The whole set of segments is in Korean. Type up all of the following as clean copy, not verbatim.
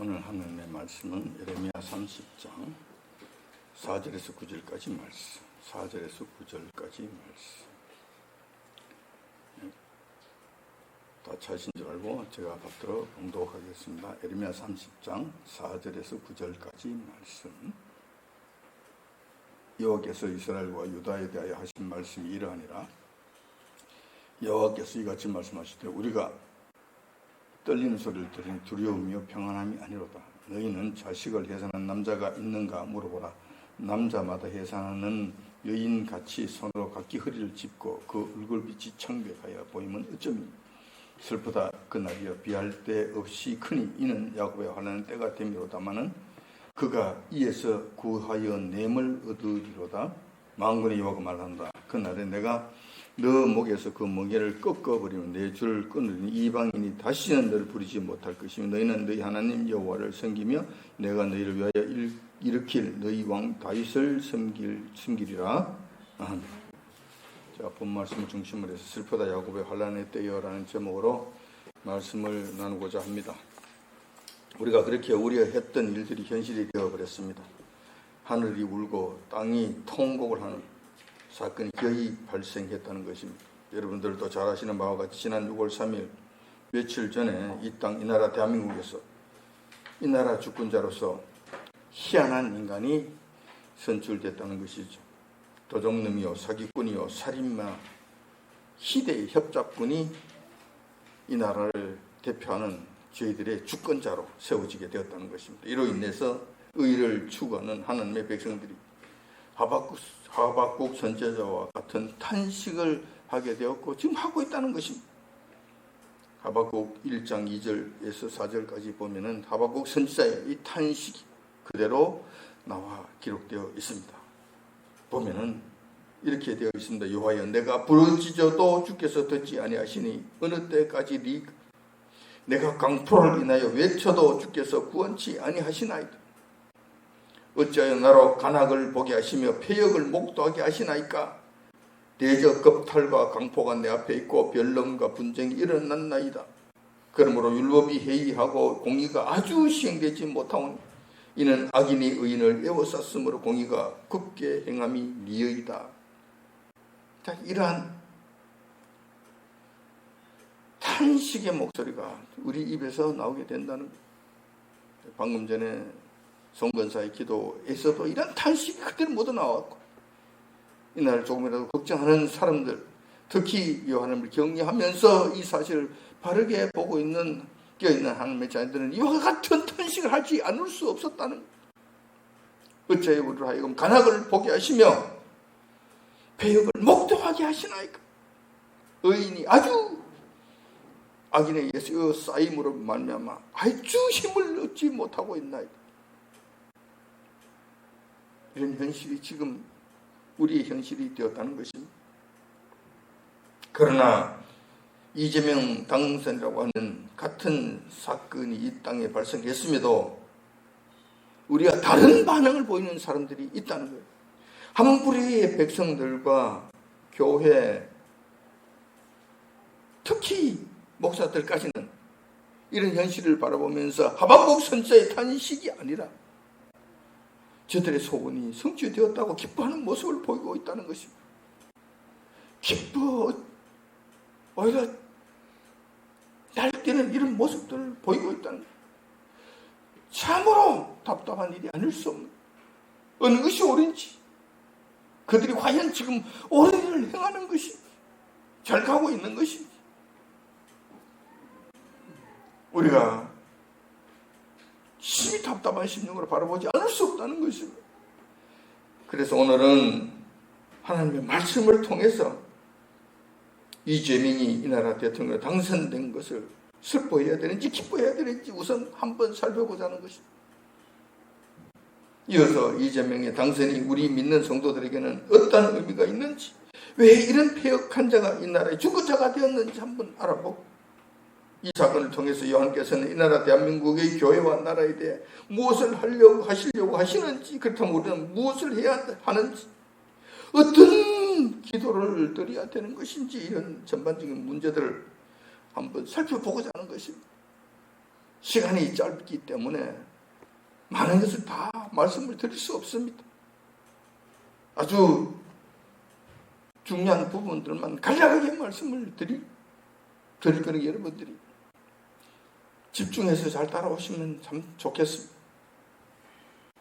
오늘 하나님의 말씀은 예레미야 30장 4절에서 9절까지 말씀. 4절에서 9절까지 말씀. 다 찾으신 줄 알고 제가 받들어 봉독하겠습니다. 예레미야 30장 4절에서 9절까지 말씀. 여호와께서 이스라엘과 유다에 대하여 하신 말씀이 이러하니라. 여호와께서 이같이 말씀하시되 우리가 떨리는 소리를 들으니 두려움이요 평안함이 아니로다. 너희는 자식을 해산한 남자가 있는가 물어보라. 남자마다 해산하는 여인같이 손으로 각기 허리를 짚고 그 얼굴빛이 창백하여 보이면 어쩌니 슬프다. 그날이여 비할 데 없이 크니 이는 야곱의 환난의 때가 됨이로다마는 그가 이에서 구하여 냄을 얻으리로다. 만군의 여호와가 말한다. 그날에 내가 너 목에서 그 멍에를 꺾어버리면 내 줄을 끊으니 이방인이 다시는 너를 부르지 못할 것이며 너희는 너희 하나님 여호와를 섬기며 내가 너희를 위하여 일으킬 너희 왕 다윗을 섬기리라. 아멘. 자, 본 말씀을 중심으로 해서 슬프다 야곱의 환난의 때여라는 제목으로 말씀을 나누고자 합니다. 우리가 그렇게 우려했던 일들이 현실이 되어버렸습니다. 하늘이 울고 땅이 통곡을 하는 사건이 거의 발생했다는 것입니다. 여러분들도 잘 아시는 바와 같이 지난 6월 3일 며칠 전에 이 나라 대한민국에서 이 나라 주권자로서 희한한 인간이 선출됐다는 것이죠. 도적놈이요 사기꾼이요 살인마 희대의 협잡군이 이 나라를 대표하는 저희들의 주권자로 세워지게 되었다는 것입니다. 이로 인해서 의를 추구하는 하나님의 백성들이 하박국 선지자와 같은 탄식을 하게 되었고 지금 하고 있다는 것입니다. 하박국 1장 2절에서 4절까지 보면은 하박국 선지자의 이 탄식이 그대로 나와 기록되어 있습니다. 보면은 이렇게 되어 있습니다. 여호와여 내가 부르짖어도 주께서 듣지 아니하시니 어느 때까지 내가 강포를 인하여 외쳐도 주께서 구원치 아니하시나이다. 어찌하여 나로 간악을 보게 하시며 폐역을 목도하게 하시나이까. 대적 겁탈과 강포가 내 앞에 있고 변론과 분쟁이 일어났나이다. 그러므로 율법이 해이하고 공의가 아주 시행되지 못하오니 이는 악인이 의인을 에워쌌으므로 공의가 굳게 행함이 니어이다. 자, 이러한 탄식의 목소리가 우리 입에서 나오게 된다는 거예요. 방금 전에 송건사의 기도에서도 이런 탄식이 그대로 모두 나왔고 이날 조금이라도 걱정하는 사람들 특히 이 하나님을 경외하면서 이 사실을 바르게 보고 있는 깨어있는 하나님의 자녀들은 이와 같은 탄식을 하지 않을 수 없었다는 거예요. 어찌하여 우리를 하여금 간악을 보게 하시며 배역을 목도하게 하시나이까. 의인이 아주 악인에 의해서 쌓임으로 말미암아 아주 힘을 얻지 못하고 있나이다. 이런 현실이 지금 우리의 현실이 되었다는 것입니다. 그러나 이재명 당선이라고 하는 같은 사건이 이 땅에 발생했음에도 우리가 다른 반응을 보이는 사람들이 있다는 거예요. 한 부류의 백성들과 교회, 특히 목사들까지는 이런 현실을 바라보면서 하박국 선지자의 탄식이 아니라 저들의 소원이 성취되었다고 기뻐하는 모습을 보이고 있다는 것입니다. 오히려 날뛰는 이런 모습들을 보이고 있다는 거예요. 참으로 답답한 일이 아닐 수 없는 어느 것이 옳은지 그들이 과연 지금 옳은 일을 행하는 것이 잘 가고 있는 것인지 우리가 심히 답답한 심령으로 바라보지 않을 수 없다는 것입니다. 그래서 오늘은 하나님의 말씀을 통해서 이재명이 이 나라 대통령으로 당선된 것을 슬퍼해야 되는지 기뻐해야 되는지 우선 한번 살펴보자 하는 것입니다. 이어서 이재명의 당선이 우리 믿는 성도들에게는 어떤 의미가 있는지 왜 이런 폐역한 자가 이 나라의 주권자가 되었는지 한번 알아보고 이 사건을 통해서 요한께서는 이 나라 대한민국의 교회와 나라에 대해 무엇을 하시려고 하시는지 그렇다면 우리는 무엇을 해야 하는지 어떤 기도를 드려야 되는 것인지 이런 전반적인 문제들을 한번 살펴보고자 하는 것입니다. 시간이 짧기 때문에 많은 것을 다 말씀을 드릴 수 없습니다. 아주 중요한 부분들만 간략하게 말씀을 드릴 거니 여러분들이 집중해서 잘 따라오시면 참 좋겠습니다.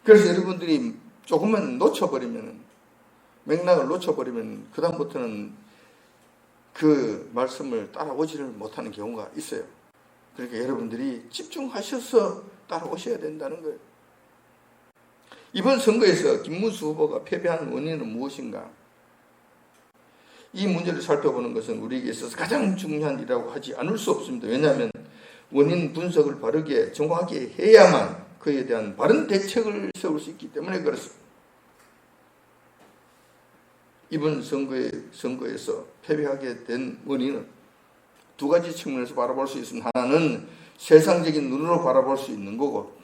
그래서 여러분들이 조금만 놓쳐버리면, 맥락을 놓쳐버리면 그 다음부터는 그 말씀을 따라오지를 못하는 경우가 있어요. 그러니까 여러분들이 집중하셔서 따라오셔야 된다는 거예요. 이번 선거에서 김문수 후보가 패배한 원인은 무엇인가? 이 문제를 살펴보는 것은 우리에게 있어서 가장 중요한 일이라고 하지 않을 수 없습니다. 왜냐하면 원인 분석을 바르게 정확하게 해야만 그에 대한 바른 대책을 세울 수 있기 때문에 그렇습니다. 이번 선거에서 패배하게 된 원인은 두 가지 측면에서 바라볼 수 있습니다. 하나는 세상적인 눈으로 바라볼 수 있는 거고,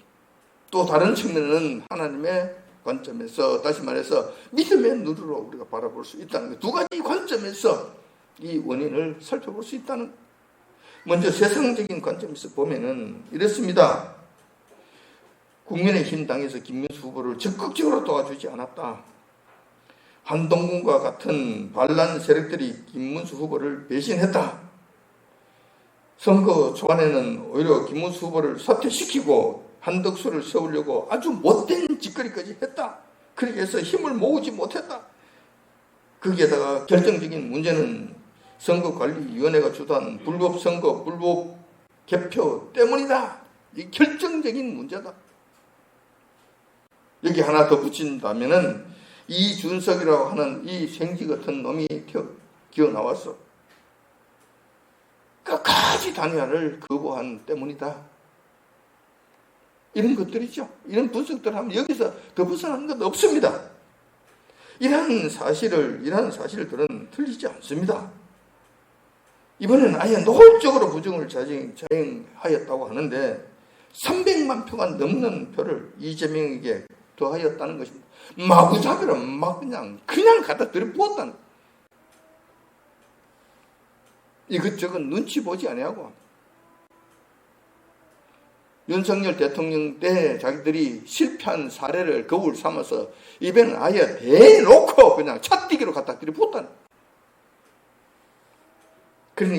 또 다른 측면은 하나님의 관점에서, 다시 말해서 믿음의 눈으로 우리가 바라볼 수 있다는 거예요. 두 가지 관점에서 이 원인을 살펴볼 수 있다는 거예요. 먼저 세상적인 관점에서 보면은 이렇습니다. 국민의힘 당에서 김문수 후보를 적극적으로 도와주지 않았다. 한동훈과 같은 반란 세력들이 김문수 후보를 배신했다. 선거 초반에는 오히려 김문수 후보를 사퇴시키고 한덕수를 세우려고 아주 못된 짓거리까지 했다. 그렇게 해서 힘을 모으지 못했다. 거기에다가 결정적인 문제는 선거관리위원회가 주도한 불법 선거, 불법 개표 때문이다. 이 결정적인 문제다. 여기 하나 더 붙인다면은 이준석이라고 하는 이 생쥐 같은 놈이 기어 나와서 끝까지 단일화를 거부한 때문이다. 이런 것들이죠. 이런 분석들을 하면 여기서 더 벗어나는 것 없습니다. 이러한 사실들은 틀리지 않습니다. 이번에는 아예 노골적으로 부정을 자행하였다고 하는데 300만 표가 넘는 표를 이재명에게 더하였다는 것입니다. 마구잡이로 막 그냥 갖다 들이부었다는 거예요. 이것저것 눈치 보지 아니하고 윤석열 대통령 때 자기들이 실패한 사례를 거울 삼아서 이번에는 아예 대놓고 그냥 찻뛰기로 갖다 들이부었다는 거예요. 그러니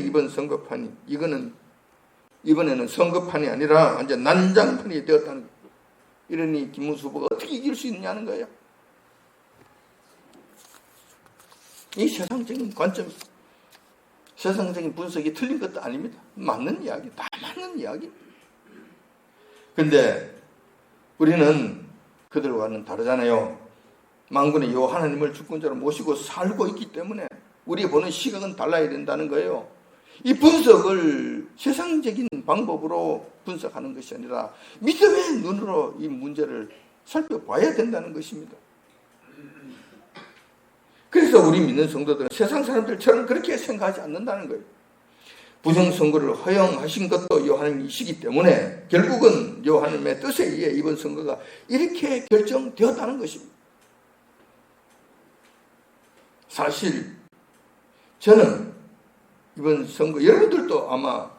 이번에는 선거판이 아니라 완전 난장판이 되었다는 거예요. 이러니 김문수 후보가 어떻게 이길 수 있느냐는 거예요. 이 세상적인 관점, 세상적인 분석이 틀린 것도 아닙니다. 맞는 이야기, 다 맞는 이야기. 근데 우리는 그들과는 다르잖아요. 만군의 여호와 하나님을 주권자로 모시고 살고 있기 때문에 우리 보는 시각은 달라야 된다는 거예요. 이 분석을 세상적인 방법으로 분석하는 것이 아니라 믿음의 눈으로 이 문제를 살펴봐야 된다는 것입니다. 그래서 우리 믿는 성도들은 세상 사람들처럼 그렇게 생각하지 않는다는 거예요. 부정선거를 허용하신 것도 여호와님이시기 때문에 결국은 여호와님의 뜻에 의해 이번 선거가 이렇게 결정되었다는 것입니다. 사실 저는 이번 선거, 여러분들도 아마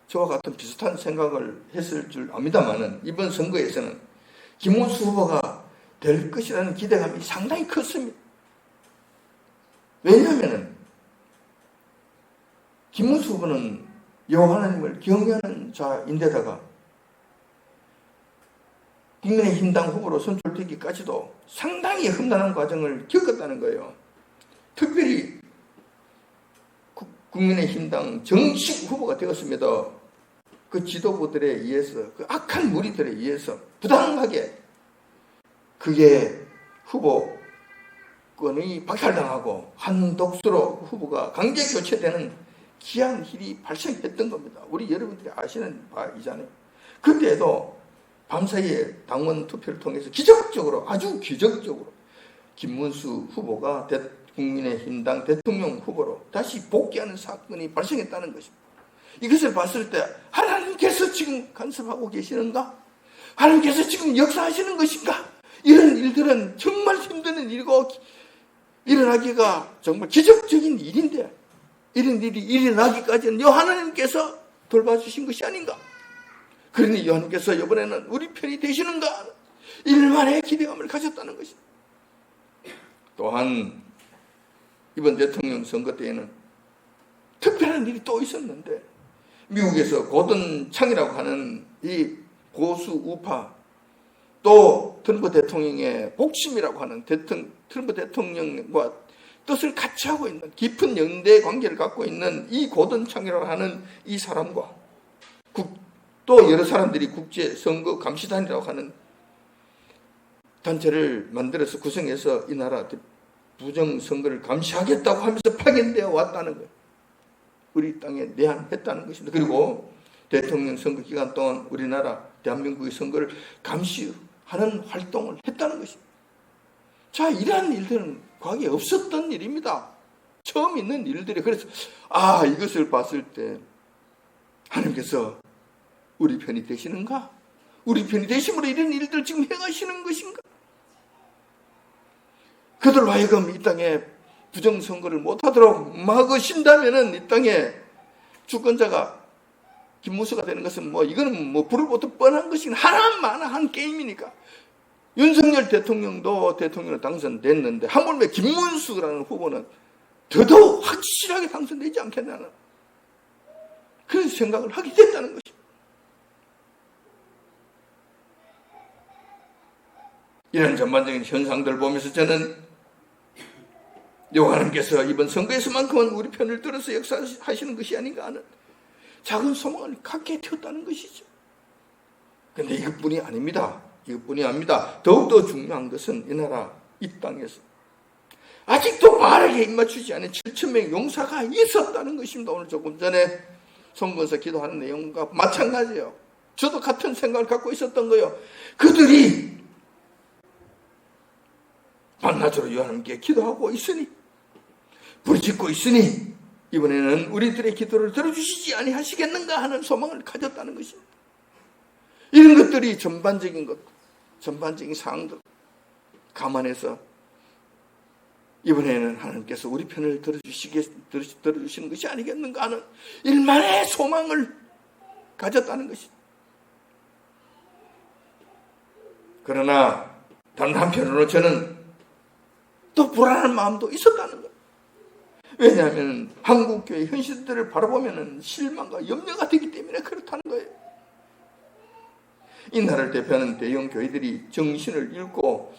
저와 같은 비슷한 생각을 했을 줄 압니다만은 이번 선거에서는 김문수 후보가 될 것이라는 기대감이 상당히 컸습니다. 왜냐하면 김문수 후보는 여호와 하나님을 경외하는 자인데다가 국민의힘당 후보로 선출되기까지도 상당히 험난한 과정을 겪었다는 거예요. 특별히 국민의힘당 정식 후보가 되었습니다. 그 지도부들에 의해서, 그 악한 무리들에 의해서 부당하게 그게 후보권이 박탈당하고 한덕수로 후보가 강제 교체되는 기한 일이 발생했던 겁니다. 우리 여러분들이 아시는 바이잖아요. 그때도 밤사이에 당원 투표를 통해서 기적적으로, 아주 기적적으로 김문수 후보가 국민의힘당 대통령 후보로 다시 복귀하는 사건이 발생했다는 것입니다. 이것을 봤을 때 하나님께서 지금 간섭하고 계시는가? 하나님께서 지금 역사하시는 것인가? 이런 일들은 정말 힘든 일이고 일어나기가 정말 기적적인 일인데 이런 일이 일어나기까지는 하나님께서 돌봐주신 것이 아닌가? 그러니 요한께서 이번에는 우리 편이 되시는가? 일만의 기대감을 가졌다는 것입니다. 또한 이번 대통령 선거 때에는 특별한 일이 또 있었는데, 미국에서 고든 창이라고 하는 이 보수 우파, 또 트럼프 대통령의 복심이라고 하는 트럼프 대통령과 뜻을 같이 하고 있는 깊은 연대 관계를 갖고 있는 이 고든 창이라고 하는 이 사람과 또 여러 사람들이 국제선거감시단이라고 하는 단체를 만들어서 구성해서 이 나라 부정선거를 감시하겠다고 하면서 파견되어 왔다는 거예요. 우리 땅에 내한했다는 것입니다. 그리고 대통령 선거 기간 동안 우리나라 대한민국의 선거를 감시하는 활동을 했다는 것입니다. 자, 이러한 일들은 과거에 없었던 일입니다. 처음 있는 일들이. 그래서 이것을 봤을 때 하나님께서 우리 편이 되시는가? 우리 편이 되심으로 이런 일들 지금 행하시는 것인가? 그들로 하여금 이 땅에 부정선거를 못하도록 막으신다면은 이 땅에 주권자가 김문수가 되는 것은 이거는 불을 보듯 뻔한 것이긴 하나만 게임이니까. 윤석열 대통령도 대통령으로 당선됐는데 하물며 김문수라는 후보는 더더욱 확실하게 당선되지 않겠냐는 그런 생각을 하게 됐다는 것입니다. 이런 전반적인 현상들을 보면서 저는 하나님께서 이번 선거에서만큼은 우리 편을 들어서 역사하시는 것이 아닌가 하는 작은 소망을 갖게 되었다는 것이죠. 그런데 이것뿐이 아닙니다. 더욱더 중요한 것은 이 나라, 이 땅에서 아직도 바르게 입맞추지 않은 7,000명의 용사가 있었다는 것입니다. 오늘 조금 전에 송건서 기도하는 내용과 마찬가지예요. 저도 같은 생각을 갖고 있었던 거예요. 그들이 반나절로 하나님께 기도하고 있으니, 부르짖고 있으니 이번에는 우리들의 기도를 들어주시지 아니하시겠는가 하는 소망을 가졌다는 것입니다. 이런 것들이 전반적인 상황들 감안해서 이번에는 하나님께서 우리 편을 들어주시는 것이 아니겠는가 하는 일만의 소망을 가졌다는 것입니다. 그러나 다른 한편으로 저는 또 불안한 마음도 있었다는 거예요. 왜냐하면 한국교회 현실들을 바라보면 실망과 염려가 되기 때문에 그렇다는 거예요. 이 나라를 대표하는 대형 교회들이 정신을 잃고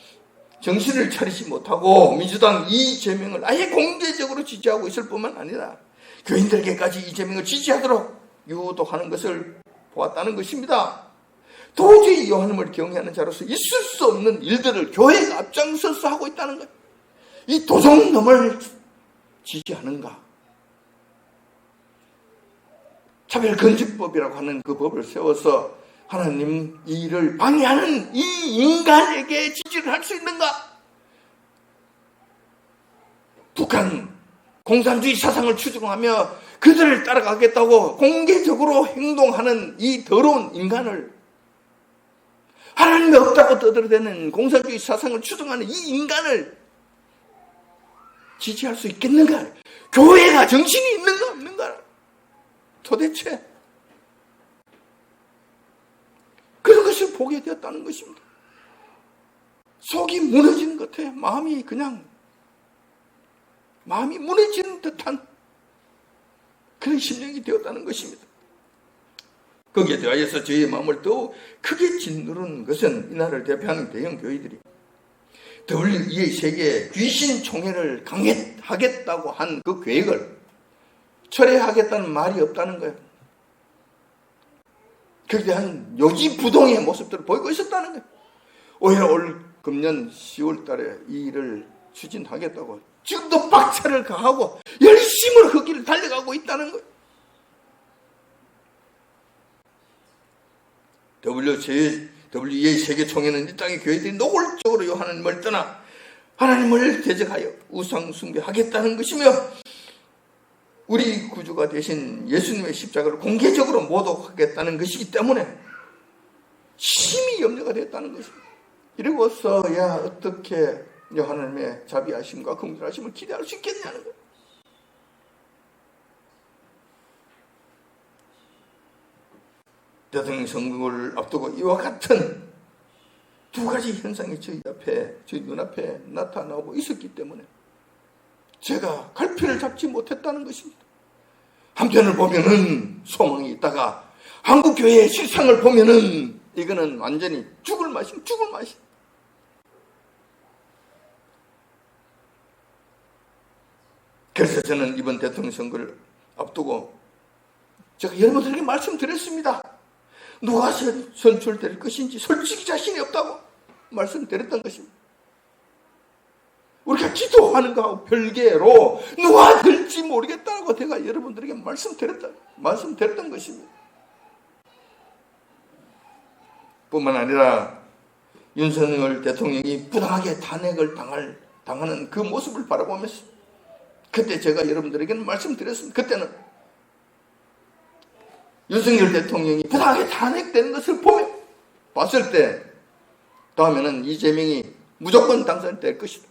정신을 차리지 못하고 민주당 이재명을 아예 공개적으로 지지하고 있을 뿐만 아니라 교인들에게까지 이재명을 지지하도록 유도하는 것을 보았다는 것입니다. 도저히 하나님을 경외하는 자로서 있을 수 없는 일들을 교회가 앞장서서 하고 있다는 것. 이 도둑놈을 지지하는가? 차별금지법이라고 하는 그 법을 세워서 하나님 이 일을 방해하는 이 인간에게 지지를 할 수 있는가? 북한 공산주의 사상을 추종하며 그들을 따라가겠다고 공개적으로 행동하는 이 더러운 인간을, 하나님이 없다고 떠들어대는 공산주의 사상을 추종하는 이 인간을 지지할 수 있겠는가? 교회가 정신이 있는가 없는가? 도대체 그런 것을 보게 되었다는 것입니다. 속이 무너지는 것 같아요. 마음이 무너지는 듯한 그런 심령이 되었다는 것입니다. 거기에 대하여서 저희의 마음을 더욱 크게 짓누르는 것은 이 나라를 대표하는 대형 교회들이 WEA 세계 귀신 총회를 강행하겠다고 한 그 계획을 철회하겠다는 말이 없다는 거예요. 그에 대한 요지부동의 모습들을 보이고 있었다는 거예요. 오히려 올 금년 10월 달에 이 일을 추진하겠다고 지금도 박차를 가하고 열심으로 그 길을 달려가고 있다는 거예요. WEA 세계총회는 이 땅의 교회들이 노골적으로 하나님을 떠나 하나님을 대적하여 우상 숭배하겠다는 것이며 우리 구주가 되신 예수님의 십자가를 공개적으로 모독하겠다는 것이기 때문에 심히 염려가 됐다는 것입니다. 이러고서야 어떻게 하나님의 자비하심과 긍휼하심을 기대할 수 있겠냐는 거예요. 대통령 선거를 앞두고 이와 같은 두 가지 현상이 저희 눈앞에 나타나고 있었기 때문에 제가 갈피를 잡지 못했다는 것입니다. 한편을 보면은 소망이 있다가 한국교회의 실상을 보면은 이거는 완전히 죽을 맛이. 그래서 저는 이번 대통령 선거를 앞두고 제가 여러분들에게 말씀드렸습니다. 누가 선출될 것인지 솔직히 자신이 없다고 말씀드렸던 것입니다. 우리가 기도하는 거하고 별개로 누가 될지 모르겠다고 제가 여러분들에게 말씀드렸던 것입니다. 뿐만 아니라 윤석열 대통령이 부당하게 탄핵을 당하는 그 모습을 바라보면서 그때 제가 여러분들에게는 말씀드렸습니다. 그때는 윤석열 대통령이 부당하게 탄핵되는 것을 봤을 때 다음에는 이재명이 무조건 당선될 것이다.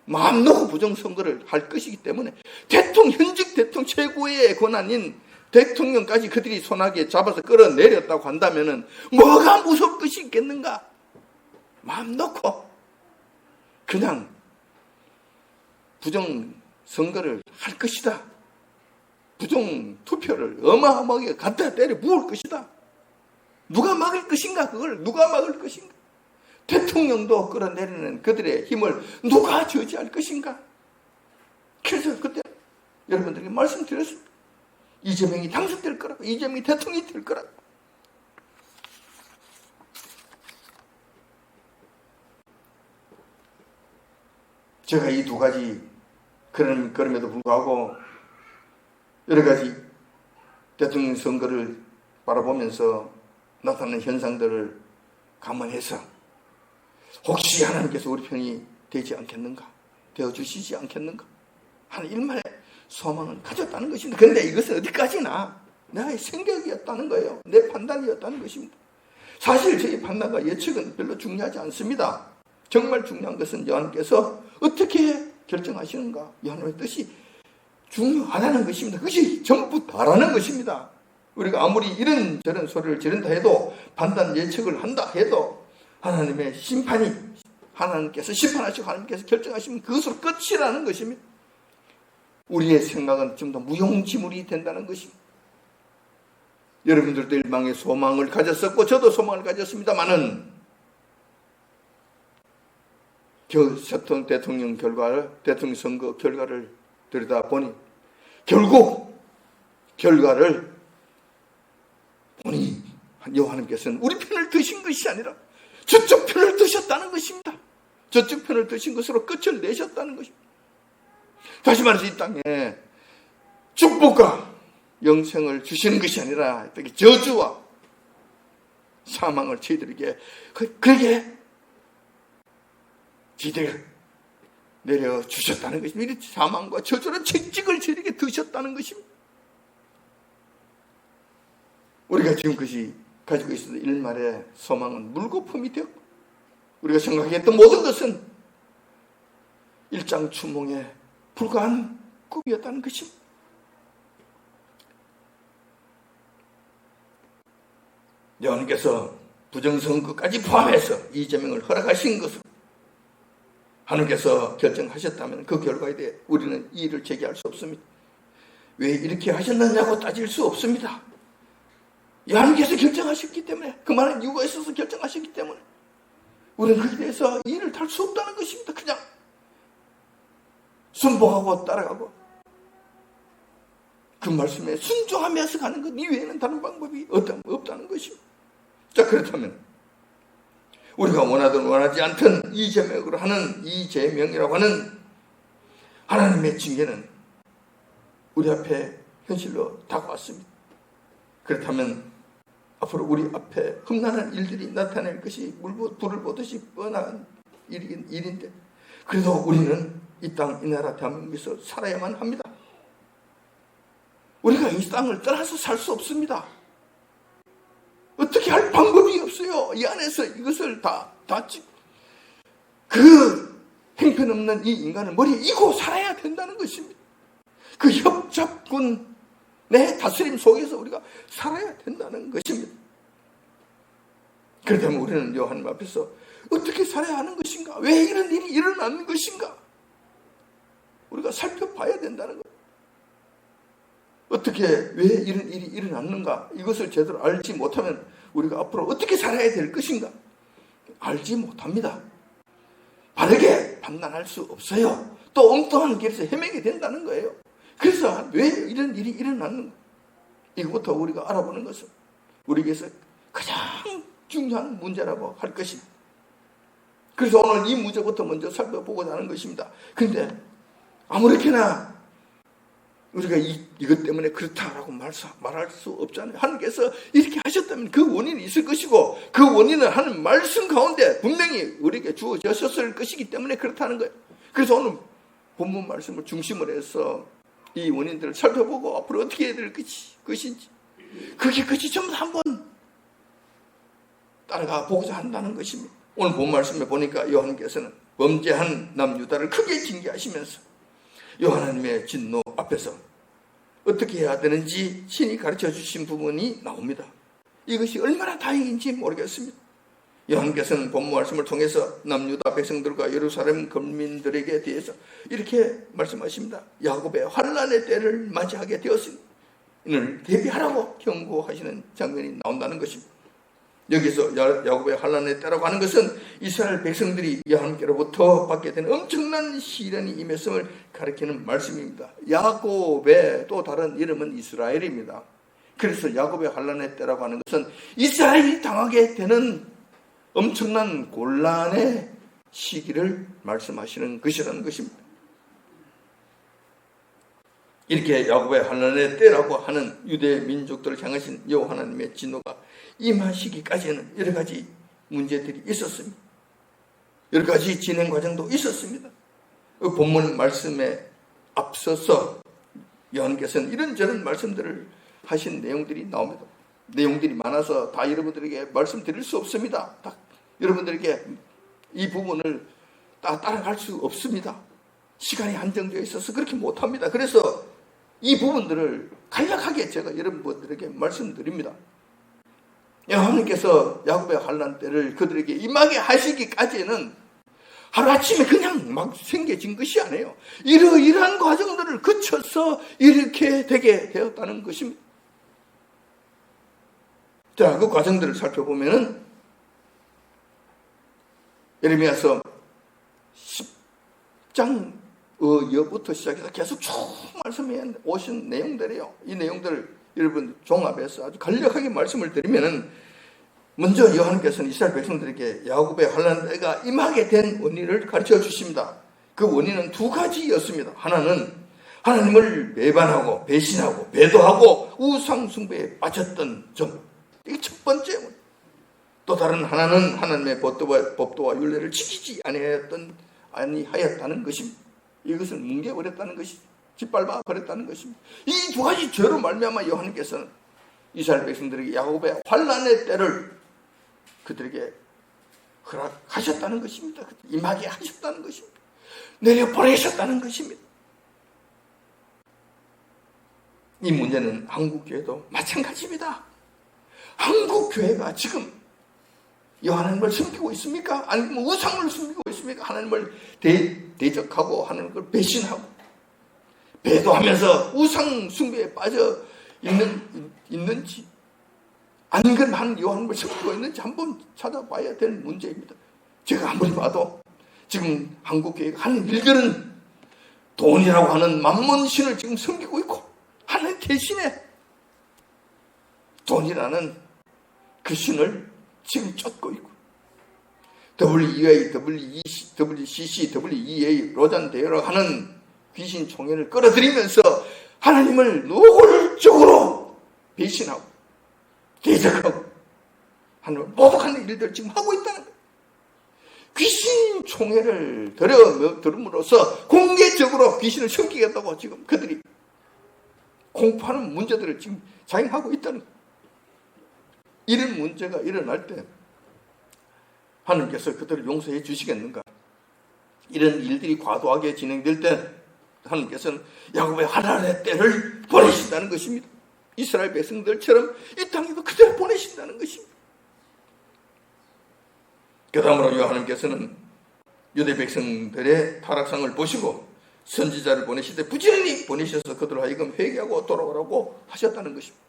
마음 놓고 부정선거를 할 것이기 때문에 현직 대통령 최고의 권한인 대통령까지 그들이 손아귀에 잡아서 끌어내렸다고 한다면 뭐가 무서울 것이 있겠는가? 마음 놓고 그냥 부정선거를 할 것이다. 부정투표를 어마어마하게 갖다 때려 부을 것이다. 누가 막을 것인가? 그걸 누가 막을 것인가? 대통령도 끌어내리는 그들의 힘을 누가 저지할 것인가? 그래서 그때 여러분들에게 말씀드렸습니다. 이재명이 당선될 거라고, 이재명이 대통령이 될 거라고. 제가 이 두 가지 그럼에도 불구하고 여러 가지 대통령 선거를 바라보면서 나타나는 현상들을 감안해서 혹시 하나님께서 우리 편이 되지 않겠는가? 되어주시지 않겠는가? 하는 일만의 소망을 가졌다는 것입니다. 그런데 이것은 어디까지나 나의 생각이었다는 거예요. 내 판단이었다는 것입니다. 사실 저희 판단과 예측은 별로 중요하지 않습니다. 정말 중요한 것은 여호와께서 어떻게 결정하시는가? 여호와의 뜻이 중요하다는 것입니다. 그것이 전부 다라는 것입니다. 우리가 아무리 이런저런 소리를 지른다 해도 판단 예측을 한다 해도 하나님의 하나님께서 심판하시고 하나님께서 결정하시면 그것으로 끝이라는 것입니다. 우리의 생각은 좀 더 무용지물이 된다는 것입니다. 여러분들도 일망의 소망을 가졌었고 저도 소망을 가졌습니다만은 대통령 선거 결과를 들여다보니 결국 결과를 보니 여호와님께서는 우리 편을 드신 것이 아니라 저쪽 편을 드셨다는 것입니다. 저쪽 편을 드신 것으로 끝을 내셨다는 것입니다. 다시 말해서 이 땅에 축복과 영생을 주시는 것이 아니라 저주와 사망을 저희들에게 그렇게 지대를 내려주셨다는 것입니다. 사망과 저주는 책직을 저에게 드셨다는 것입니다. 우리가 지금까지 가지고 있었던 일말의 소망은 물거품이 되었고 우리가 생각했던 모든 것은 일장춘몽에 불과한 꿈이었다는 것입니다. 여호와께서 부정선거까지 포함해서 이재명을 허락하신 것으로 하나님께서 결정하셨다면 그 결과에 대해 우리는 이의를 제기할 수 없습니다. 왜 이렇게 하셨느냐고 따질 수 없습니다. 하나님께서 결정하셨기 때문에 그만한 이유가 있어서 결정하셨기 때문에 우리는 그에 대해서 이의를 달 수 없다는 것입니다. 그냥 순복하고 따라가고 그 말씀에 순종하면서 가는 것 이외에는 다른 방법이 없다는 것입니다. 자, 그렇다면 우리가 원하든 원하지 않든 이재명이라고 하는 하나님의 징계는 우리 앞에 현실로 다가왔습니다. 그렇다면 앞으로 우리 앞에 험난한 일들이 나타날 것이 불을 보듯이 뻔한 일인데 그래도 우리는 이 땅, 이 나라 대한민국에서 살아야만 합니다. 우리가 이 땅을 떠나서 살 수 없습니다. 어떻게 할 방법이 없어요. 이 안에서 이것을 그 형편없는 이 인간을 머리에 이고 살아야 된다는 것입니다. 그 협잡군 내 다스림 속에서 우리가 살아야 된다는 것입니다. 그렇다면 우리는 하나님 앞에서 어떻게 살아야 하는 것인가? 왜 이런 일이 일어나는 것인가? 우리가 살펴봐야 된다는 것. 어떻게 왜 이런 일이 일어났는가? 이것을 제대로 알지 못하면 우리가 앞으로 어떻게 살아야 될 것인가? 알지 못합니다. 바르게 판단할 수 없어요. 또 엉뚱한 길에서 헤매게 된다는 거예요. 그래서 왜 이런 일이 일어났는가? 이것부터 우리가 알아보는 것은 우리에게서 가장 중요한 문제라고 할 것입니다. 그래서 오늘 이 문제부터 먼저 살펴보고자 하는 것입니다. 그런데 아무렇게나 우리가 이것 때문에 그렇다라고 말할 수 없잖아요. 하나님께서 이렇게 하셨다면 그 원인이 있을 것이고, 그 원인은 하나님 말씀 가운데 분명히 우리에게 주어졌을 것이기 때문에 그렇다는 거예요. 그래서 오늘 본문 말씀을 중심으로 해서 이 원인들을 살펴보고 앞으로 어떻게 해야 될 것인지, 그게 끝이 전부 다 한번 따라가 보고자 한다는 것입니다. 오늘 본 말씀에 보니까 요한께서는 범죄한 남유다를 크게 징계하시면서 하나님의 진노 앞에서 어떻게 해야 되는지 신이 가르쳐 주신 부분이 나옵니다. 이것이 얼마나 다행인지 모르겠습니다. 요한께서는 본문 말씀을 통해서 남유다 백성들과 예루살렘 거민들에게 대해서 이렇게 말씀하십니다. 야곱의 환난의 때를 맞이하게 되었으니 이를 대비하라고 경고하시는 장면이 나온다는 것입니다. 여기서 야곱의 환난의 때라고 하는 것은 이스라엘 백성들이 하나님께로부터 받게 되는 엄청난 시련이 임했음을 가리키는 말씀입니다. 야곱의 또 다른 이름은 이스라엘입니다. 그래서 야곱의 환난의 때라고 하는 것은 이스라엘이 당하게 되는 엄청난 곤란의 시기를 말씀하시는 것이라는 것입니다. 이렇게 야곱의 환난의 때라고 하는 유대 민족들을 향하신 여호와 하나님의 진노가 임하시기까지는 여러 가지 문제들이 있었습니다. 여러 가지 진행 과정도 있었습니다. 그 본문 말씀에 앞서서 요한께서는 이런저런 말씀들을 하신 내용들이 나옵니다. 내용들이 많아서 다 여러분들에게 말씀드릴 수 없습니다. 다 여러분들에게 이 부분을 다 따라갈 수 없습니다. 시간이 한정되어 있어서 그렇게 못합니다. 그래서 이 부분들을 간략하게 제가 여러분들에게 말씀드립니다. 하나님께서 야곱의 환난 때를 그들에게 임하게 하시기까지는 하루아침에 그냥 막 생겨진 것이 아니에요. 이러이러한 과정들을 거쳐서 이렇게 되게 되었다는 것입니다. 자, 그 과정들을 살펴보면은 예레미야서 10장 여부터 시작해서 계속 쭉 말씀해 오신 내용들이에요. 이 내용들을 여러분 종합해서 아주 간략하게 말씀을 드리면은 먼저 요한께서는 이스라엘 백성들에게 야곱의 환난 때가 임하게 된 원인을 가르쳐 주십니다. 그 원인은 두 가지였습니다. 하나는 하나님을 배반하고 배신하고 배도하고 우상 숭배에 빠졌던 점. 이게 첫 번째 원인. 또 다른 하나는 하나님의 법도와 율례를 지키지 아니하였다는 것입니다. 이것을 뭉개버렸다는 것이죠. 짓밟아 버렸다는 것입니다. 이 두 가지 죄로 말미암아 요한께서는 이스라엘 백성들에게 야곱의 환난의 때를 그들에게 허락하셨다는 것입니다. 임하게 하셨다는 것입니다. 내려보내셨다는 것입니다. 이 문제는 한국교회도 마찬가지입니다. 한국교회가 지금 하나님을 숨기고 있습니까? 아니면 우상을 숨기고 있습니까? 하나님을 대적하고 하나님을 배신하고 배도하면서 우상 숭배에 빠져 있는지 아니면 하나님을 숨기고 있는지 한번 찾아봐야 될 문제입니다. 제가 아무리 봐도 지금 한국교회가 하는 일들은 돈이라고 하는 만몬신을 지금 숨기고 있고 하나님 대신에 돈이라는 그 신을 지금 쫓고 있고 WEA, WCC, WEA, 로잔 대여라고 하는 귀신 총회를 끌어들이면서 하나님을 노골적으로 배신하고 대적하고 하나님을 모독하는 일들을 지금 하고 있다는 거예요. 귀신 총회를 들음으로써 공개적으로 귀신을 숨기겠다고 지금 그들이 공포하는 문제들을 지금 자행하고 있다는 거예요. 이런 문제가 일어날 때 하나님께서 그들을 용서해 주시겠는가? 이런 일들이 과도하게 진행될 때 하나님께서는 야곱의 환난의 때를 보내신다는 것입니다. 이스라엘 백성들처럼 이 땅에도 그대로 보내신다는 것입니다. 그다음으로 하나님께서는 유대 백성들의 타락상을 보시고 선지자를 보내시되 부지런히 보내셔서 그들을 하여금 회개하고 돌아오라고 하셨다는 것입니다.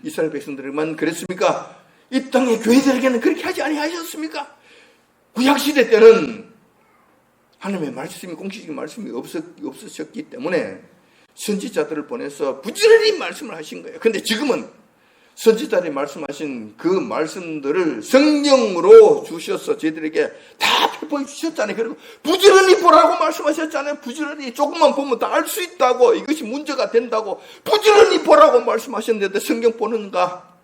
이스라엘 백성들만 그랬습니까? 이 땅의 교회들에게는 그렇게 하지 아니하셨습니까? 구약시대 때는 하나님의 말씀이, 공식적인 말씀이 없으셨기 때문에 선지자들을 보내서 부지런히 말씀을 하신 거예요. 근데 지금은 선지자들이 말씀하신 그 말씀들을 성령으로 주셔서 저희들에게 다 배포해 주셨잖아요. 그리고 부지런히 보라고 말씀하셨잖아요. 부지런히 조금만 보면 다 알 수 있다고, 이것이 문제가 된다고 부지런히 보라고 말씀하셨는데 성경 보는가?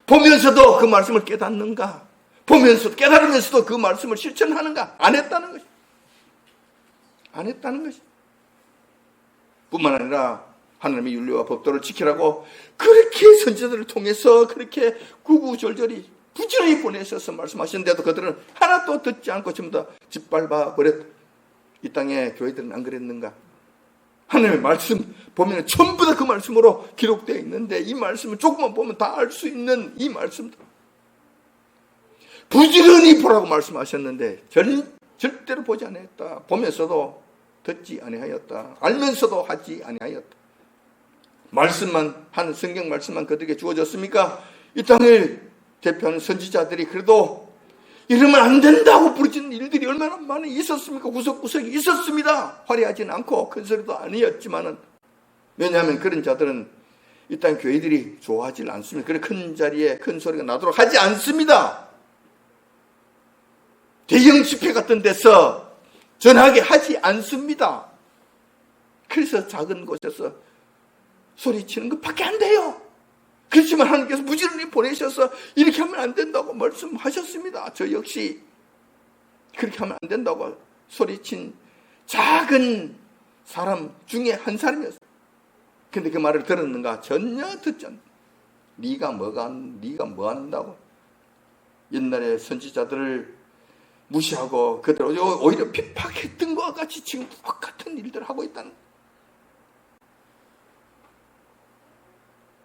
보면서도 그 말씀을 깨닫는가? 보면서 깨달으면서도 그 말씀을 실천하는가? 안 했다는 것이. 안 했다는 것이. 뿐만 아니라 하나님의 윤리와 법도를 지키라고 그렇게 선지자들을 통해서 그렇게 구구절절히 부지런히 보내셔서 말씀하셨는데도 그들은 하나도 듣지 않고 전부 다 짓밟아 버렸다. 이 땅의 교회들은 안 그랬는가? 하나님의 말씀 보면 전부 다 그 말씀으로 기록되어 있는데 이 말씀을 조금만 보면 다 알 수 있는 이 말씀들. 부지런히 보라고 말씀하셨는데 절대로 보지 아니했다. 보면서도 듣지 아니하였다. 알면서도 하지 아니하였다. 말씀만, 하는 성경 말씀만 그들에게 주어졌습니까? 이 땅을 대표하는 선지자들이 그래도 이러면 안 된다고 부르짖는 일들이 얼마나 많이 있었습니까? 구석구석이 있었습니다. 화려하진 않고 큰 소리도 아니었지만은. 왜냐하면 그런 자들은 이 땅 교회들이 좋아하지 않습니다. 그래 큰 자리에 큰 소리가 나도록 하지 않습니다. 대형 집회 같은 데서 전하게 하지 않습니다. 그래서 작은 곳에서 소리치는 것밖에 안 돼요. 그렇지만 하나님께서 부지런히 보내셔서 이렇게 하면 안 된다고 말씀하셨습니다. 저 역시 그렇게 하면 안 된다고 소리친 작은 사람 중에 한 사람이었어요. 근데 그 말을 들었는가? 전혀 듣지 않는다. 네가 뭐 한다고? 옛날에 선지자들을 무시하고 그들 오히려 핍박했던 것과 같이 지금 똑같은 일들을 하고 있다는 거예요.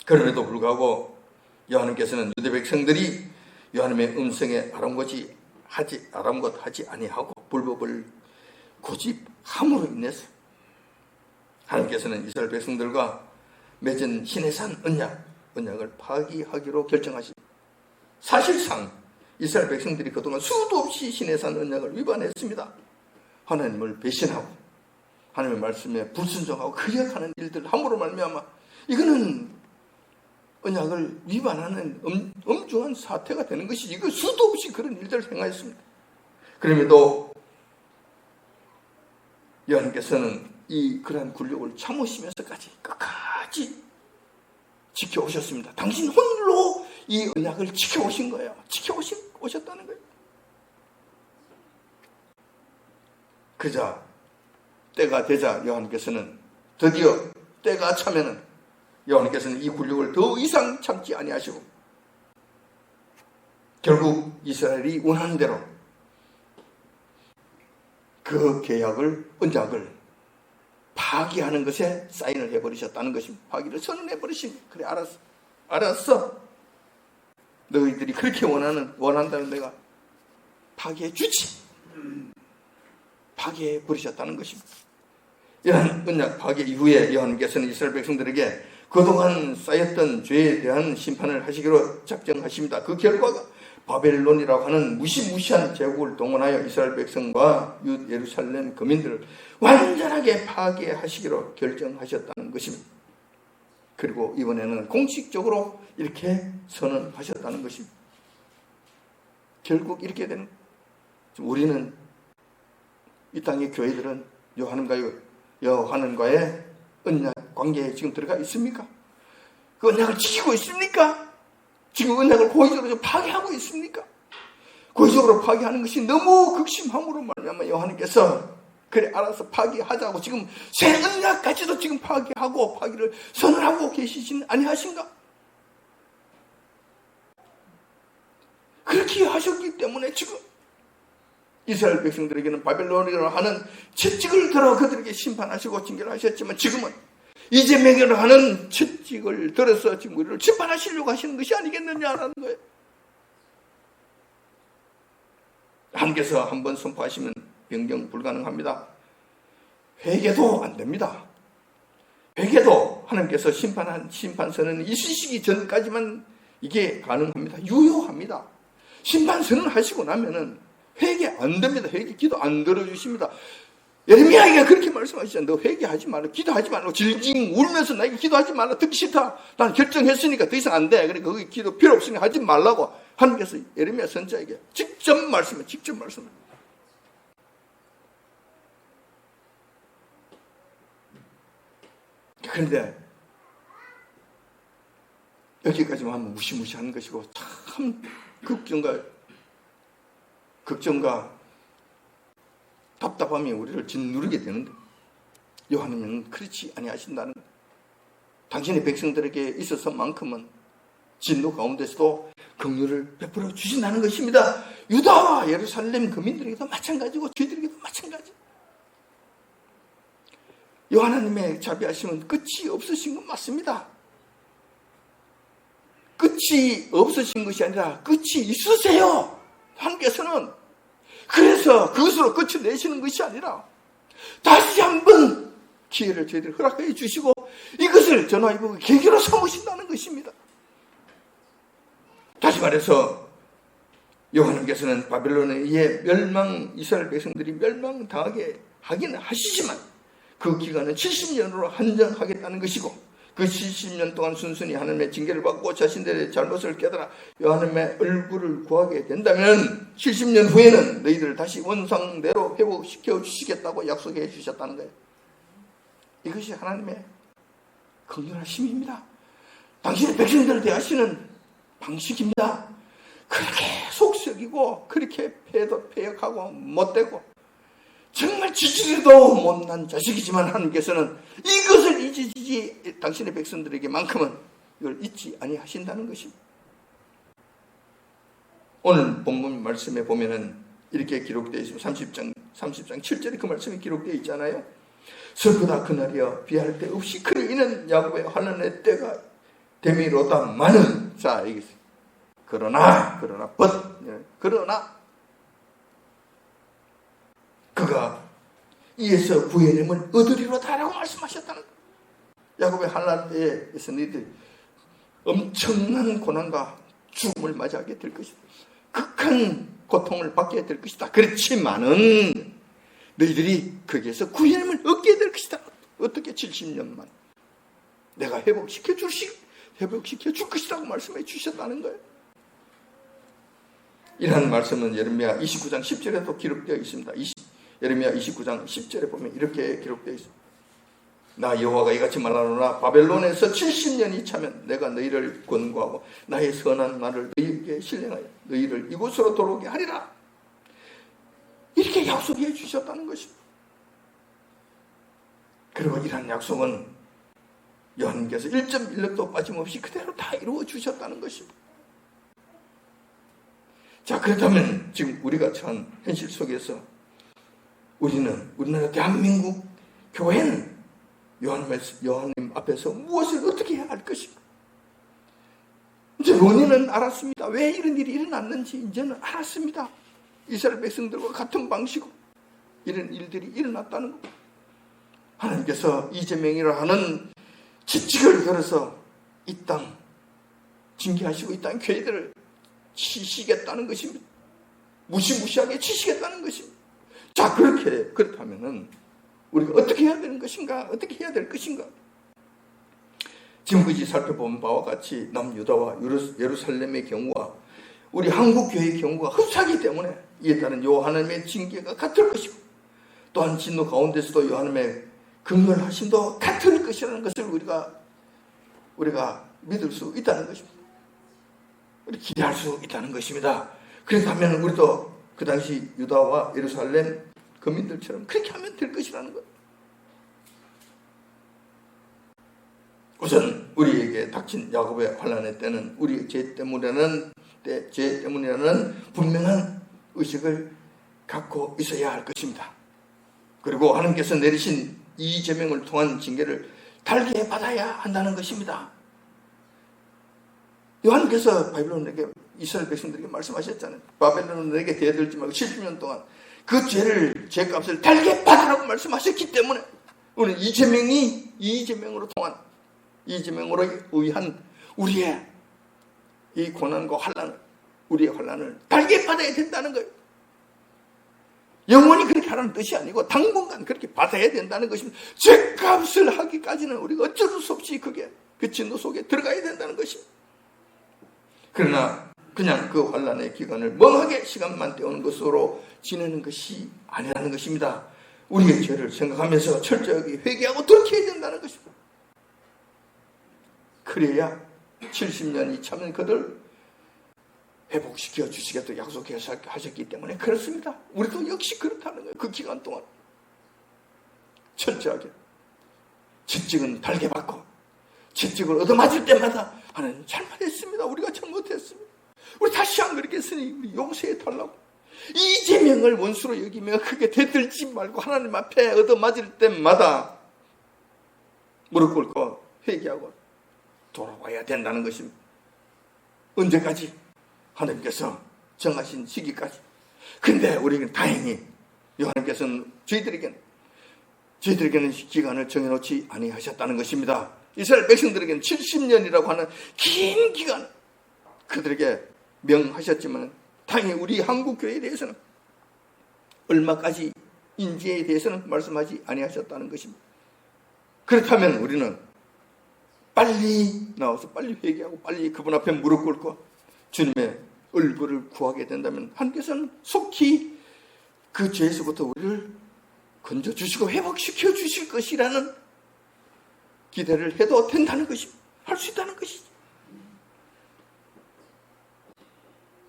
그럼에도 불구하고 여호와님께서는 유대 백성들이 여호와님의 음성에 아랑곳 하지 아니하고 불법을 고집함으로 인해서 하나님께서는 이스라엘 백성들과 맺은 시내산 언약을 파기하기로 결정하십니다. 사실상 이스라엘 백성들이 그동안 수도 없이 시내산 언약을 위반했습니다. 하나님을 배신하고 하나님의 말씀에 불순종하고 거역하는 일들 함으로 말미암아 이거는 언약을 위반하는 엄중한 사태가 되는 것이지. 이거 수도 없이 그런 일들을 행하였습니다. 그럼에도 여호와님께서는 그러한 굴욕을 참으시면서까지 끝까지 지켜오셨습니다. 당신 홀로 이 언약을 지켜오신 거예요. 오셨다는 거예요. 그자 때가 되자 여호와님께서는 드디어 때가 차면은 여호와님께서는 이 굴욕을 더 이상 참지 아니하시고 결국 이스라엘이 원하는 대로 그 계약을, 언약을 파기하는 것에 사인을 해버리셨다는 것입니다. 파기를 선언해버리신. 그래, 알았어. 너희들이 그렇게 원한다면 내가 파기해주지. 파기해버리셨다는 것입니다. 이러한 언약 파기 이후에 여호와님께서는 이스라엘 백성들에게 그동안 쌓였던 죄에 대한 심판을 하시기로 작정하십니다. 그 결과가 바벨론이라고 하는 무시무시한 제국을 동원하여 이스라엘 백성과 예루살렘 거민들을 완전하게 파괴하시기로 결정하셨다는 것입니다. 그리고 이번에는 공식적으로 이렇게 선언하셨다는 것입니다. 결국 이렇게 되는, 우리는 이 땅의 교회들은 여호와님과의 언약 관계에 지금 들어가 있습니까? 그 언약을 지키고 있습니까? 지금 언약을 고의적으로 파괴하고 있습니까? 고의적으로 파괴하는 것이 너무 극심함으로 말미암아 여호와님께서 그래 알아서 파괴하자고 지금 새 언약까지도 지금 파괴하고 파괴를 선언하고 계시지는 아니하신가? 그렇게 하셨기 때문에 지금 이스라엘 백성들에게는 바벨론이라고 하는 채찍을 들어 그들에게 심판하시고 징계를 하셨지만 지금은 이재명이라고 하는 채찍을 들어서 지금 우리를 심판하시려고 하시는 것이 아니겠느냐라는 거예요. 하나님께서 한번 선포하시면 변경 불가능합니다. 회개도 안 됩니다. 회개도 하나님께서 심판한 심판선언이 있으시기 전까지만 이게 가능합니다. 유효합니다. 심판선언 하시고 나면은 회개 안 됩니다. 회개 기도 안 들어주십니다. 예레미야에게 그렇게 말씀하시잖아요. 너 회개하지 말라, 기도하지 말라, 질질 울면서 나에게 기도하지 말라, 듣기 싫다. 난 결정했으니까 더 이상 안 돼. 그러니까 거기 기도 필요 없으니 하지 말라고 하나님께서 예레미야 선지자에게 직접 말씀해. 그런데 여기까지만 하면 무시무시한 것이고 참 걱정과 답답함이 우리를 짓누르게 되는데 요한은 그렇지 아니하신다는 당신의 백성들에게 있어서만큼은 진노 가운데서도 긍휼을 베풀어 주신다는 것입니다. 유다와 예루살렘 거민들에게도 마찬가지고 저희들에게도 마찬가지. 하나님의 자비하심은 끝이 없으신 건 맞습니다. 끝이 없으신 것이 아니라 끝이 있으세요. 하나님께서는 그래서 그것으로 끝을 내시는 것이 아니라 다시 한번 기회를 저희들 허락해 주시고 이것을 전화위복의 계기로 삼으신다는 것입니다. 다시 말해서 하나님께서는 바벨론에 의해 이스라엘 백성들이 멸망당하게 하기는 하시지만 그 기간은 70년으로 한정하겠다는 것이고 그 70년 동안 순순히 하나님의 징계를 받고 자신들의 잘못을 깨달아 하나님의 얼굴을 구하게 된다면 70년 후에는 너희들을 다시 원상대로 회복시켜 주시겠다고 약속해 주셨다는 거예요. 이것이 하나님의 긍휼하심입니다. 당신의 백성들을 대하시는 방식입니다. 그렇게 속썩이고 그렇게 패역하고 못되고 정말 지지리도 못난 자식이지만 하나님께서는 이것을 잊으시지 당신의 백성들에게만큼은 이걸 잊지 아니하신다는 것입니다. 오늘 본문 말씀에 보면은 이렇게 기록되어 있습니다. 30장 7절에 그 말씀이 기록되어 있잖아요. 슬프다 그날이여 비할 데 없이 그로 인한 야곱의 환난의 때가 되미로다마는 자 여기 있어요. 그러나 그가 이에서 구해냄을 얻으리로다라고 말씀하셨다는 거예요. 야곱의 환난 때에서 너희들 엄청난 고난과 죽음을 맞이하게 될 것이다. 극한 고통을 받게 될 것이다. 그렇지만은 너희들이 거기에서 구해냄을 얻게 될 것이다. 어떻게 70년만 내가 회복시켜 줄 것이라고 말씀해 주셨다는 거예요. 이러한 말씀은 예레미야 29장 10절에도 기록되어 있습니다. 예레미야 29장 10절에 보면 이렇게 기록되어 있습니다. 나 여호와가 이같이 말하노라 바벨론에서 70년이 차면 내가 너희를 권고하고 나의 선한 말을 너희에게 실행하여 너희를 이곳으로 돌아오게 하리라. 이렇게 약속해 주셨다는 것입니다. 그리고 이러한 약속은 여호와님께서 1.1력도 빠짐없이 그대로 다 이루어 주셨다는 것입니다. 자, 그렇다면 지금 우리가 처한 현실 속에서 우리나라 대한민국 교회는 여호와님 앞에서 무엇을 어떻게 해야 할 것인가? 이제 원인은 알았습니다. 왜 이런 일이 일어났는지 이제는 알았습니다. 이스라엘 백성들과 같은 방식으로 이런 일들이 일어났다는 것. 하나님께서 이재명이라 하는 지칙을 걸어서 이 땅 징계하시고 이 땅 교회들을 치시겠다는 것입니다. 무시무시하게 치시겠다는 것입니다. 자, 그렇다면은 우리가 어떻게 해야 되는 것인가? 어떻게 해야 될 것인가? 지금까지 살펴본 바와 같이 남유다와 예루살렘의 경우와 우리 한국교회의 경우가 흡사하기 때문에 이에 따른 하나님의 징계가 같을 것이고 또한 진노 가운데서도 하나님의 긍휼하심도 같을 것이라는 것을 우리가 믿을 수 있다는 것입니다. 우리 기대할 수 있다는 것입니다. 그렇다면 우리도 그 당시 유다와 예루살렘 거민들처럼 그렇게 하면 될 것이라는 것. 우선 우리에게 닥친 야곱의 환난의 때는 우리의 죄 때문이라는 분명한 의식을 갖고 있어야 할 것입니다. 그리고 하나님께서 내리신 이재명을 통한 징계를 달게 받아야 한다는 것입니다. 하나님께서 바벨론에게 이스라엘 백성들에게 말씀하셨잖아요. 바벨론은 내게 대들지 말고 70년 동안 그 죄를, 죄값을 달게 받으라고 말씀하셨기 때문에 오늘 이재명으로 통한, 이재명으로 의한 우리의 이 고난과 환난을, 우리의 환난을 달게 받아야 된다는 거예요. 영원히 그렇게 하라는 뜻이 아니고 당분간 그렇게 받아야 된다는 것입니다. 죄값을 하기까지는 우리가 어쩔 수 없이 그게 그 진노 속에 들어가야 된다는 것입니다. 그러나 그냥 그 환난의 기간을 멍하게 시간만 때우는 것으로 지내는 것이 아니라는 것입니다. 우리의 죄를 생각하면서 철저하게 회개하고 돌이켜야 된다는 것입니다. 그래야 70년이 차면 그들 회복시켜 주시겠다고 약속해서 하셨기 때문에 그렇습니다. 우리도 역시 그렇다는 거예요. 그 기간 동안 철저하게 채찍은 달게 받고 채찍을 얻어맞을 때마다 하나님 잘못했습니다. 우리가 잘못했습니다. 우리 다시 안 그러겠으니 우리 용서해달라고. 이재명을 원수로 여기며 크게 대들지 말고 하나님 앞에 얻어맞을 때마다 무릎 꿇고 회개하고 돌아와야 된다는 것입니다. 언제까지? 하나님께서 정하신 시기까지. 근데 우리는 다행히 하나님께서는 저희들에게는 기간을 정해놓지 아니하셨다는 것입니다. 이스라엘 백성들에게는 70년이라고 하는 긴 기간 그들에게 명하셨지만 다행히 우리 한국교회에 대해서는 얼마까지 인지에 대해서는 말씀하지 아니하셨다는 것입니다. 그렇다면 우리는 빨리 나와서 빨리 회개하고 빨리 그분 앞에 무릎 꿇고 주님의 얼굴을 구하게 된다면 하나님께서는 속히 그 죄에서부터 우리를 건져주시고 회복시켜 주실 것이라는 기대를 해도 된다는 것입니다. 할 수 있다는 것이죠.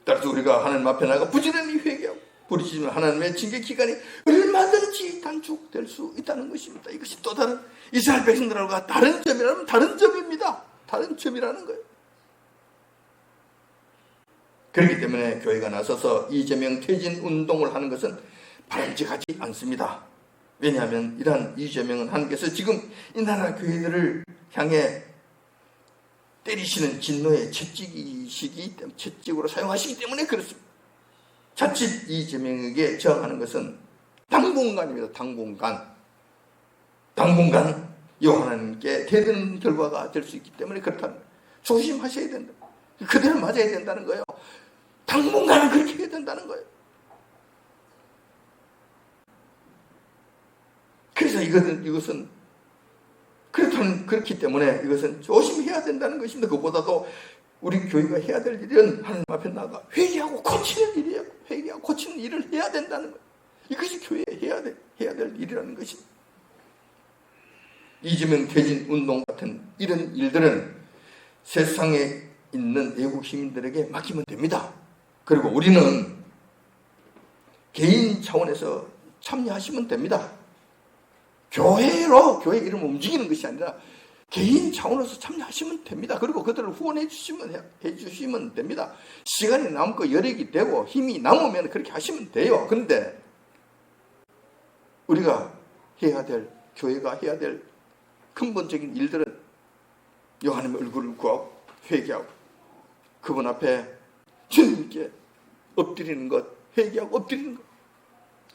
따라서 우리가 하나님 앞에 나가 부지런히 회개하고 부르짖으면 하나님의 징계 기간이 얼마든지 단축될 수 있다는 것입니다. 이것이 또 다른 이스라엘 백성들과 다른 점이라면 다른 점입니다. 다른 점이라는 거예요. 그렇기 때문에 교회가 나서서 이재명 퇴진 운동을 하는 것은 바람직하지 않습니다. 왜냐하면 이러한 이재명은 하나님께서 지금 이 나라 교회들을 향해 때리시는 진노의 채찍이시기 때문에 채찍으로 사용하시기 때문에 그렇습니다. 자칫 이재명에게 저항하는 것은 당분간입니다. 당분간 하나님께 대드는 결과가 될 수 있기 때문에 그렇다는 거예요. 조심하셔야 된다. 그대로 맞아야 된다는 거예요. 당분간은 그렇게 해야 된다는 거예요. 그래서 이것은 그렇기 때문에 이것은 조심해야 된다는 것입니다. 그보다도 우리 교회가 해야 될 일은 하나님 앞에 나가 회개하고 고치는 일이에요. 회개하고 고치는 일을 해야 된다는 거예요. 이것이 교회에 해야 될 일이라는 것입니다. 이재명 퇴진 운동 같은 이런 일들은 세상에 있는 외국 시민들에게 맡기면 됩니다. 그리고 우리는 개인 차원에서 참여하시면 됩니다. 교회 이름을 움직이는 것이 아니라 개인 차원에서 참여하시면 됩니다. 그리고 그들을 후원해 주시면 됩니다. 시간이 남고 여력이 되고 힘이 남으면 그렇게 하시면 돼요. 그런데 우리가 교회가 해야 될 근본적인 일들은 하나님의 얼굴을 구하고 회개하고 그분 앞에 주님께 엎드리는 것, 회개하고 엎드리는 것,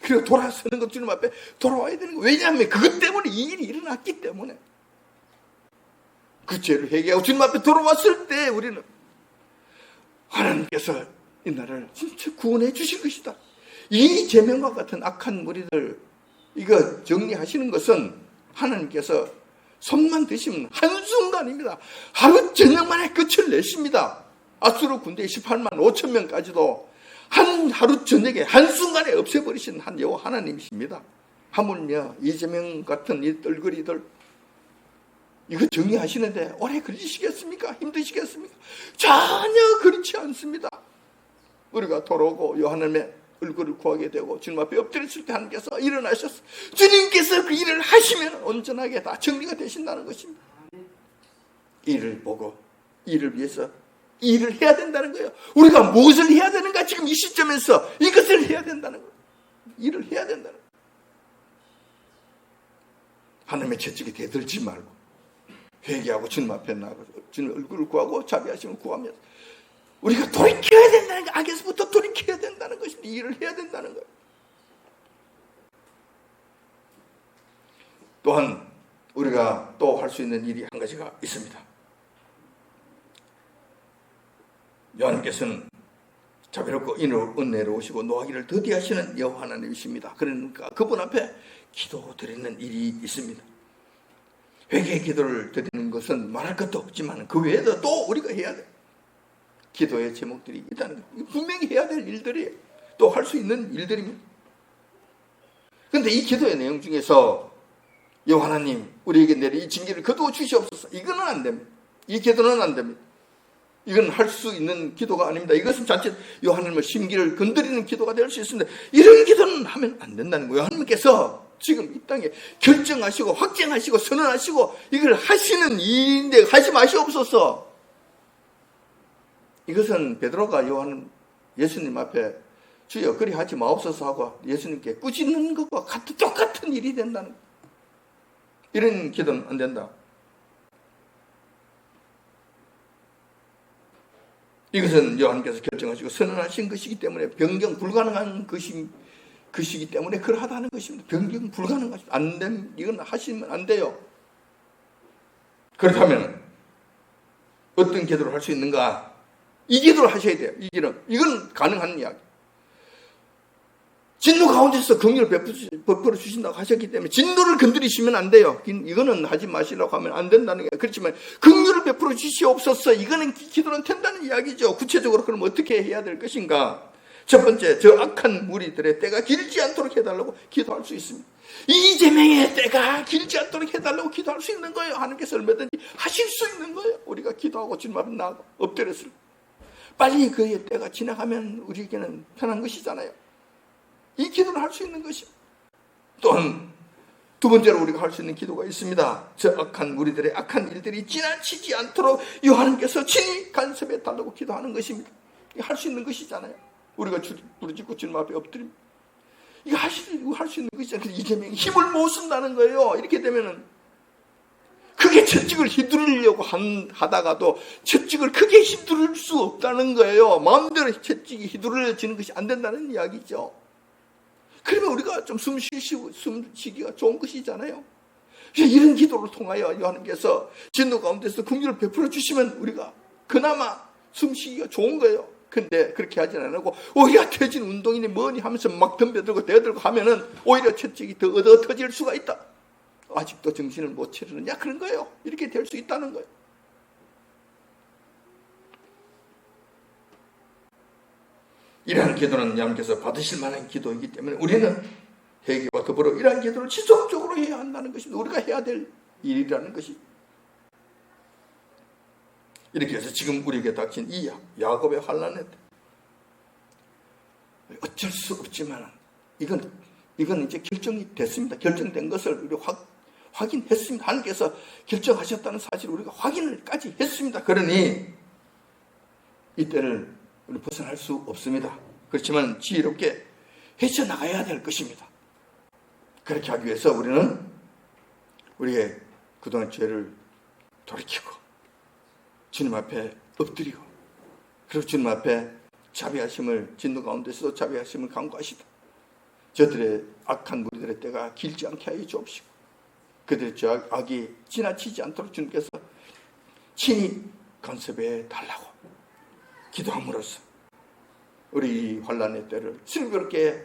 그리고 돌아서는 것, 주님 앞에 돌아와야 되는 것. 왜냐하면 그것 때문에 이 일이 일어났기 때문에 그 죄를 회개하고 주님 앞에 돌아왔을 때 우리는 하나님께서 이 나라를 진짜 구원해 주실 것이다. 이 제명과 같은 악한 무리들 이거 정리하시는 것은 하나님께서 손만 드시면 한순간입니다. 하루 저녁 만에 끝을 내십니다. 아수르 군대 18만 5천 명까지도 하루 저녁에 한순간에 없애버리신 한 여호와 하나님이십니다. 하물며 이재명 같은 이 뜰거리들 이거 정리하시는데 오래 걸리시겠습니까? 힘드시겠습니까? 전혀 그렇지 않습니다. 우리가 돌아오고 하나님의 얼굴을 구하게 되고 주님 앞에 엎드렸을 때 하나님께서 일어나셨어. 주님께서 그 일을 하시면 온전하게 다 정리가 되신다는 것입니다. 일을 보고 일을 위해서 일을 해야 된다는 거예요. 우리가 무엇을 해야 되는가? 지금 이 시점에서 이것을 해야 된다는 거예요. 일을 해야 된다는 거예요. 하나님의 채찍에 대들지 말고 회개하고 주님 앞에 나가서 주님 얼굴을 구하고 자비하심을 구하면서 우리가 돌이켜야 된다는 거, 악에서부터 돌이켜야 된다는 것입니다. 일을 해야 된다는 거예요. 또한 우리가 또 할 수 있는 일이 한 가지가 있습니다. 여호와님께서는 자비롭고 은혜로우시고 노하기를 더디하시는 여호와 하나님이십니다. 그러니까 그분 앞에 기도 드리는 일이 있습니다. 회개의 기도를 드리는 것은 말할 것도 없지만 그 외에도 또 우리가 해야 돼. 기도의 제목들이 있다는 거. 분명히 해야 될 일들이에요. 또 할 수 있는 일들입니다. 그런데 이 기도의 내용 중에서 여호와 하나님 우리에게 내린 이 징계를 거두어 주시옵소서. 이거는 안 됩니다. 이 기도는 안 됩니다. 이건 할 수 있는 기도가 아닙니다. 이것은 자칫 여호와 하나님의 심기를 건드리는 기도가 될 수 있습니다. 이런 기도는 하면 안 된다는 거예요. 하나님께서 지금 이 땅에 결정하시고 확정하시고 선언하시고 이걸 하시는 일인데 하지 마시옵소서. 이것은 베드로가 예수님 앞에 주여 그리 하지 마옵소서 하고 예수님께 꾸짖는 것과 똑같은 일이 된다는 거예요. 이런 기도는 안 된다. 이것은 여호와께서 결정하시고 선언하신 것이기 때문에 변경 불가능한 것이기 때문에 그러하다는 것입니다. 변경 불가능한 것입니다. 안 되면 이건 하시면 안 돼요. 그렇다면 어떤 기도를 할 수 있는가? 이 기도를 하셔야 돼요. 이건 가능한 이야기. 진노 가운데서 긍휼을 베풀어 주신다고 하셨기 때문에 진노를 건드리시면 안 돼요. 이거는 하지 마시라고 하면 안 된다는 게 그렇지만 긍휼을 베풀어 주시옵소서. 이거는 기도는 된다는 이야기죠. 구체적으로 그럼 어떻게 해야 될 것인가? 첫 번째, 저 악한 무리들의 때가 길지 않도록 해달라고 기도할 수 있습니다. 이재명의 때가 길지 않도록 해달라고 기도할 수 있는 거예요. 하나님께서 얼마든지 하실 수 있는 거예요. 우리가 기도하고 주님 앞에 나가고 엎드렸을 때 빨리 그의 때가 지나가면 우리에게는 편한 것이잖아요. 이 기도를 할 수 있는 것입니다. 또한 두 번째로 우리가 할 수 있는 기도가 있습니다. 저 악한 무리들의 악한 일들이 지나치지 않도록 여호와님께서 친히 간섭해 달라고 기도하는 것입니다. 이게 할 수 있는 것이잖아요. 우리가 부르짖고 주님 앞에 엎드립니다. 이거 할 수 있는 것이잖아요. 이재명이 힘을 못 쓴다는 거예요. 이렇게 되면은 크게 채찍을 휘두르려고 하다가도 채찍을 크게 휘두를 수 없다는 거예요. 마음대로 채찍이 휘두르지는 것이 안 된다는 이야기죠. 그러면 우리가 좀 숨쉬기가 좋은 것이잖아요. 이런 기도를 통하여 하나님께서 진노 가운데서 긍휼을 베풀어 주시면 우리가 그나마 숨쉬기가 좋은 거예요. 근데 그렇게 하진 않고 오히려 퇴진 운동이니 뭐니 하면서 막 덤벼들고 대들고 하면은 오히려 채찍이 더 얻어 터질 수가 있다. 아직도 정신을 못 차리느냐 그런 거예요. 이렇게 될 수 있다는 거예요. 이러한 기도는 하나님께서 받으실 만한 기도이기 때문에 우리는 회개와 더불어 이러한 기도를 지속적으로 해야 한다는 것입니다. 우리가 해야 될 일이라는 것이. 이렇게 해서 지금 우리에게 닥친 이 야곱의 환난에 어쩔 수 없지만 이건 이제 결정이 됐습니다. 결정된 것을 우리 확인했습니다. 하나님께서 결정하셨다는 사실을 우리가 확인을까지 했습니다. 그러니 이때를 우리 벗어날 수 없습니다. 그렇지만 지혜롭게 헤쳐나가야 될 것입니다. 그렇게 하기 위해서 우리는 우리의 그동안 죄를 돌이키고 주님 앞에 엎드리고 그리고 주님 앞에 자비하심을 진노 가운데서도 자비하심을 간구하시다. 저들의 악한 무리들의 때가 길지 않게 하여 주옵시고 그들의 악이 지나치지 않도록 주님께서 친히 간섭해 달라고 기도함으로써 우리 환난의 때를 슬기롭게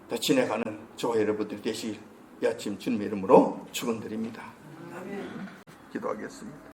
다 지내가는 저와 여러분들이 되시길 이 아침 주님의 이름으로 축원드립니다. 기도하겠습니다.